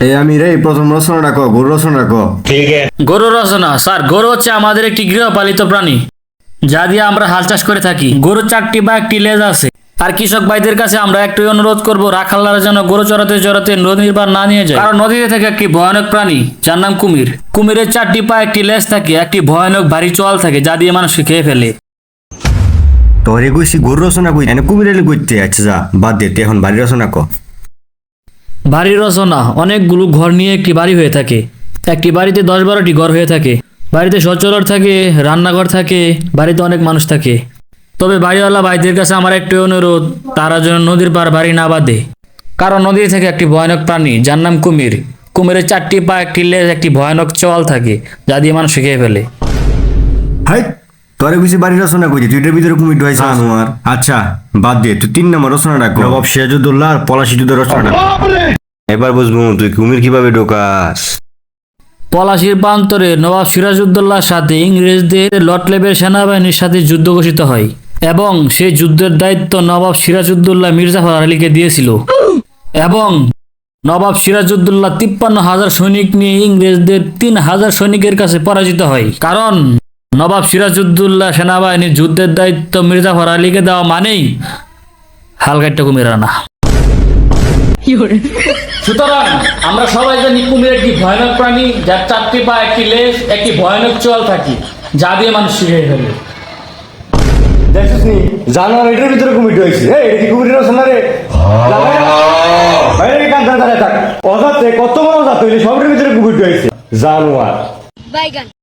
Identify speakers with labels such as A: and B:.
A: এই আমি রে প্রথম রচনা রাখো, গরু রচনা রাখো।
B: গরু রচনা। স্যার, গরু হচ্ছে আমাদের একটি গৃহপালিত প্রাণী, যা দিয়ে আমরা হাল চাষ করে থাকি। গরুর 4টি বা 1টি লেজ আছে। আর কৃষক ভাইদের কাছে আমরা একটু অনুরোধ করব, রাখালরা যেন গরু চড়াতে চড়াতে নদীর পার না নিয়ে যায়, কারণ নদীতে থাকে একটি ভয়ানক প্রাণী যার নাম কুমির। কুমিরের 4টি পা, 1টি লেজ থাকে, একটি ভয়ানক ভারী চোয়াল থাকে যা দিয়ে মানুষকে খেয়ে ফেলে।
A: তোরে কইছি গরু রচনা কই, এনে কুমির এলে কইতে। আচ্ছা যা বাদ দে, তুই এখন বাড়ি রচনা কর।
B: বাড়ির রচনা। অনেকগুলো ঘর নিয়ে একটি বাড়ি হয়ে থাকে। একটি বাড়িতে 10-12টি ঘর হয়ে থাকে। বাড়িতে শৌচালয় থাকে, রান্নাঘর থাকে, বাড়িতে অনেক মানুষ থাকে। তবে বাড়িওয়ালা ভাইদের কাছে আমার একটি অনুরোধ, তারা যেন নদীর পার বাড়ি না বাঁধে, কারণ নদী থেকে একটি ভয়ানক প্রাণী যার নাম কুমির। কুমিরের 4টি পা, 1টি লেজ, একটি ভয়ানক চোয়াল থাকে যা দিয়ে মানুষ খেয়ে ফেলে।
A: হাই, তোরে কইছি বাড়ি রচনা কইতে, তুই এটার ভিতরে কুমির ঢুকাইছিস আমার। আচ্ছা বাদ দে, তুই 3 নম্বর রচনা রাখ। নবাব সিরাজউদ্দৌলা আর পলাশী যুদ্ধের রচনা রাখ। এবার বুঝবো তুই কুমির কিভাবে ঢোকাস।
B: পলাশীর প্রান্তরে নবাব সিরাজউদ্দৌলার সাথে ইংরেজদের লটলেবের সেনাবাহিনীর সাথে যুদ্ধ ঘোষিত হয় এবং সেই যুদ্ধের দায়িত্ব নবাব সিরাজউদ্দৌলা মির্জাফর আলীকে দিয়েছিল। এবং নবাব সিরাজউদ্দৌলা 53,000 সৈনিক নিয়ে ইংরেজদের 3,000 সৈনিকের কাছে পরাজিত হয়, কারণ নবাব সিরাজউদ্দৌলা সেনাবাহিনীর যুদ্ধের দায়িত্ব মির্জাফর আলীকে দেওয়া মানেই হালকা একটা কুমির আনা। সুতরাং আমরা সবাই জানি কুমির একটি ভয়ানক প্রাণী যার 4টি পা, 1টি লেজ, একটি ভয়ানক চোয়াল থাকে যা দিয়ে মানুষ শিখে ফেলে।
A: দেখছিস নি জানোয়ার এটার ভিতরে কুমির ঢুকাইছে। এই এটা কি কুমিরের রচনা রে? বাইরে কান ধরে থাক। অজাতে কত বড় জাত হইলে সবের ভিতরে কুমির ঢুকাইছে। জানোয়ার।